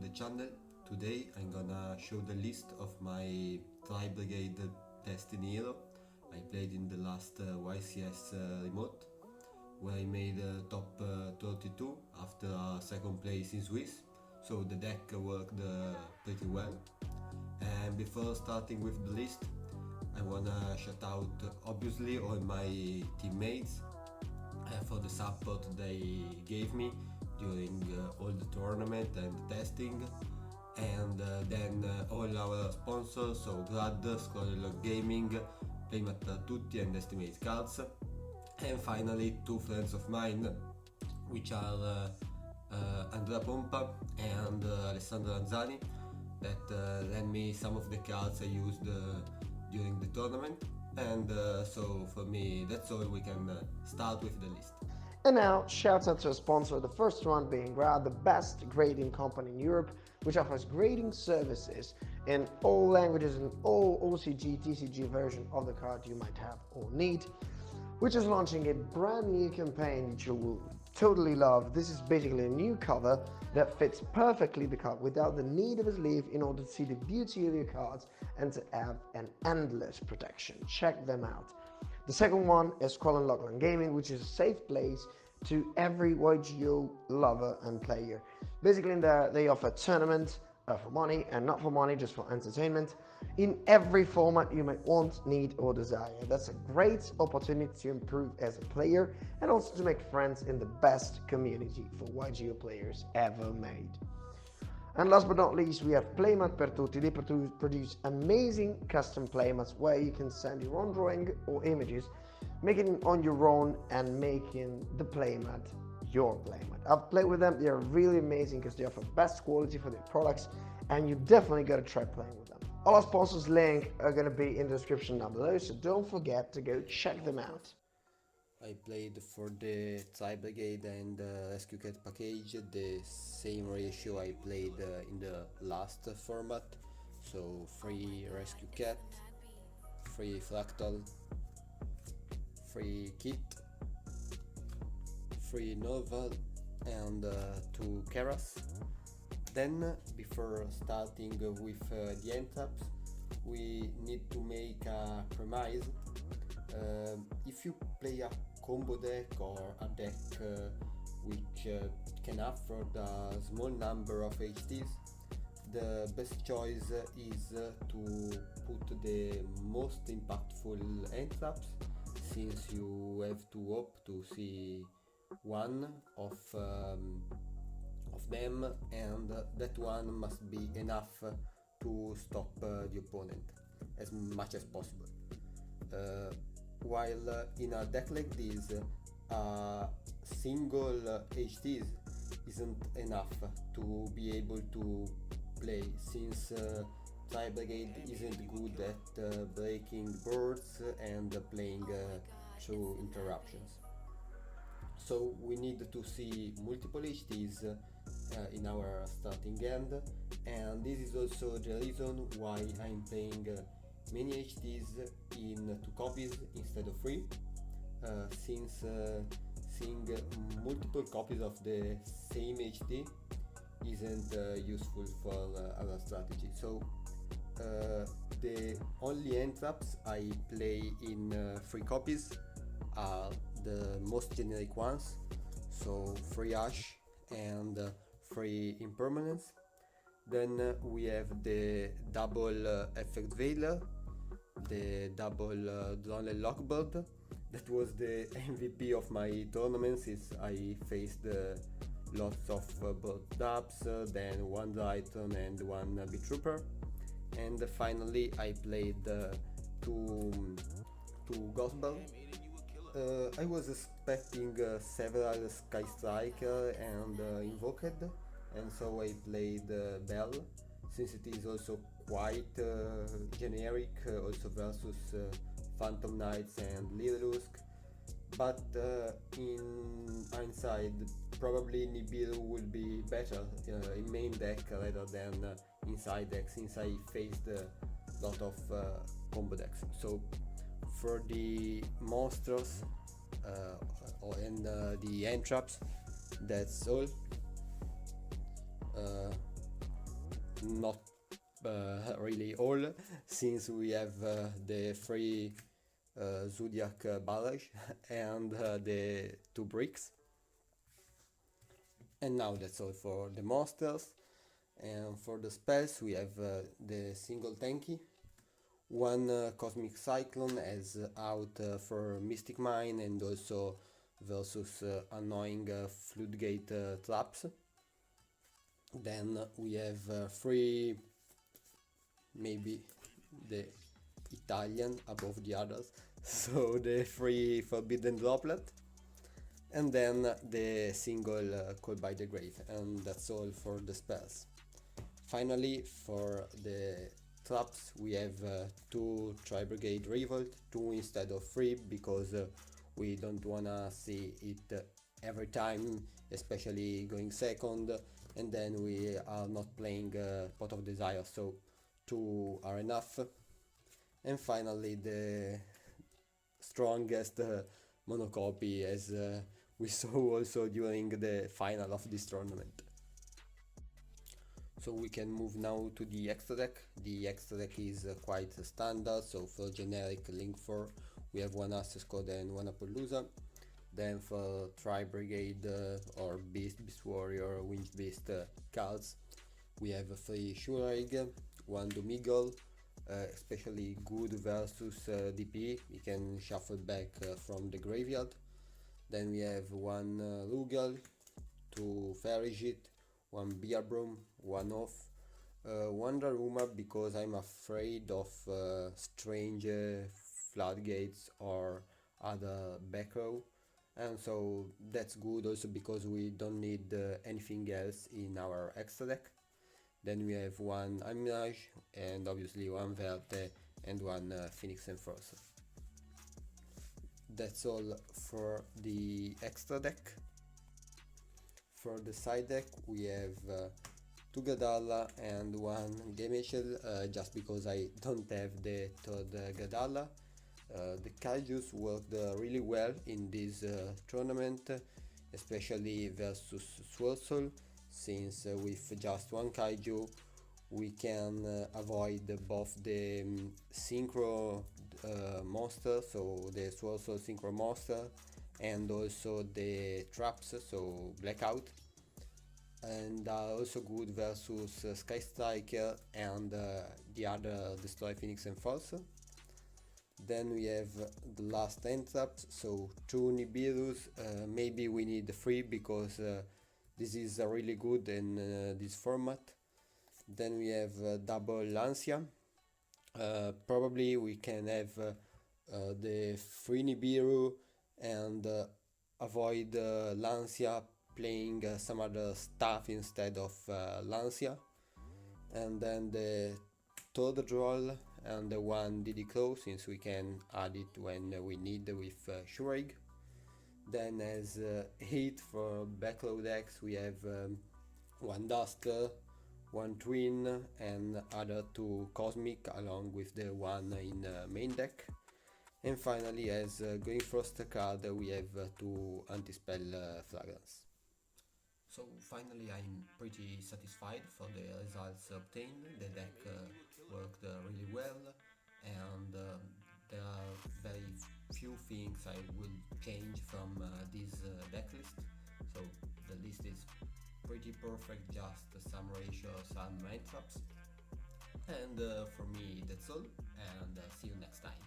the channel. Today I'm gonna show the list of my Tri-Brigade Destiny hero. I played in the last YCS remote, where I made top 32 after second place in Swiss, so the deck worked pretty well. And before starting with the list, I wanna shout out obviously all my teammates for the support they gave me during all the tournament and the testing, and then all our sponsors, so GRAAD, SCROLLANDLOCK Gaming, PLAYMATS, TUTTI and EXTIMATE-CARDS, and finally two friends of mine, which are Andrea Pompa and Alessandro, that lent me some of the cards I used during the tournament. And so for me that's all. We can start with the list. And now, shout out to a sponsor, the first one being GRAAD, the best grading company in Europe, which offers grading services in all languages and all OCG, TCG version of the card you might have or need, which is launching a brand new campaign which you will totally love. This is basically a new cover that fits perfectly the card without the need of a sleeve in order to see the beauty of your cards and to have an endless protection. Check them out. The second one is SCROLLANDLOCK Gaming, which is a safe place to every YGO lover and player. Basically in there they offer tournaments for money and not for money, just for entertainment, in every format you might want, need or desire. That's a great opportunity to improve as a player and also to make friends in the best community for YGO players ever made. And last but not least, we have Playmat per Tutti. They produce amazing custom playmats where you can send your own drawing or images, making it on your own and making the playmat your playmat. I've played with them. They are really amazing because they offer best quality for their products, and you definitely got to try playing with them. All our sponsors' link are going to be in the description down below, so don't forget to go check them out. I played for the Tri-Brigade and Rescue Cat package the same ratio I played in the last format, so 3 Rescue Cat, 3 Fractal, 3 Kit, 3 Norval and 2 Keras. Then, before starting with the end traps, we need to make a premise. If you play a combo deck or a deck which can afford a small number of HTs, the best choice is to put the most impactful end traps, since you have to hope to see one of them, and that one must be enough to stop the opponent as much as possible. While in a deck like this, a single HTs isn't enough to be able to play, since Tri-Brigade isn't good at breaking boards and playing through interruptions. So we need to see multiple HTs in our starting end, and this is also the reason why I'm playing many HTs in 2 copies instead of 3, since seeing multiple copies of the same HT isn't useful for our strategy. So the only end traps I play in 3 copies are the most generic ones, so 3 Ash and 3 Impermanence. Then we have the double Effect Veiler, the double Drone Lockboard. That was the MVP of my tournament, since I faced lots of board dubs, then 1 Drytron and 1 Beetrooper. And finally I played 2 Ghostball. I was expecting several Sky Striker and Invoked, and so I played Bell, since it is also quite generic, also versus Phantom Knights and Lirelusk. But in hindsight, probably Nibiru would be better in main deck rather than inside deck, since I faced a lot of combo decks. So for the monsters and the end traps, that's all. not really all, since we have the 3 Zodiac barrage and the 2 bricks. And now that's all for the monsters. And for the spells we have the single tanky, 1 Cosmic Cyclone as out for Mystic Mine and also versus annoying Floodgate traps. Then we have 3, maybe the Italian above the others, so the 3 Forbidden Droplet, and then the single Call by the Grave, and that's all for the spells. Finally, for the traps we have 2 Tri-Brigade Revolt, 2 instead of 3, because we don't wanna see it every time, especially going second, and then we are not playing Pot of Desire, so 2 are enough. And finally the strongest monocopy, as we saw also during the final of this tournament. So we can move now to the extra deck. The extra deck is quite standard, so for generic Link 4 we have 1 Access Code and 1 Appaloosa. Then for Tri-Brigade or Beast Warrior, Winged Beast cards, we have 3 Jenuary, 1 Domeagle, especially good versus DPE, we can shuffle back from the graveyard. Then we have 1 Rugal, 2 Ferrigit, 1 Bearbroom, 1 Off, 1 Daruma because I'm afraid of strange floodgates or other back row, and so that's good also because we don't need anything else in our extra deck. Then we have 1 Mirage and obviously 1 Verte and 1 Phoenix Enforcer. That's all for the extra deck. For the side deck we have 2 Gadalla and 1 Gamechel, just because I don't have the 3rd Gadalla. The Kaijus worked really well in this tournament, especially versus Sword Soul, since with just 1 Kaiju we can avoid both the Synchro monster, so the Sword Soul Synchro monster, and also the traps, so Blackout, and are also good versus Sky Striker and the other Destroy Phoenix Enforcer. Then we have the last end traps, so 2 Nibiru's, maybe we need 3 because this is really good in this format. Then we have double Lancia, probably we can have the 3 Nibiru and avoid Lancia playing some other stuff instead of Lancia. And then the 3rd Droll and the 1 Diddy Crow, since we can add it when we need with Shurig. Then as 8 for backrow decks we have 1 Duster, 1 Twin and other 2 Cosmic along with the 1 in main deck. And finally, as going first card, we have 2 Anti-Spell Fragrance. So finally I'm pretty satisfied for the results obtained. The deck worked really well, and there are very few things I will change from this deck list. So the list is pretty perfect, just some ratio, some mind traps. And for me that's all, and see you next time.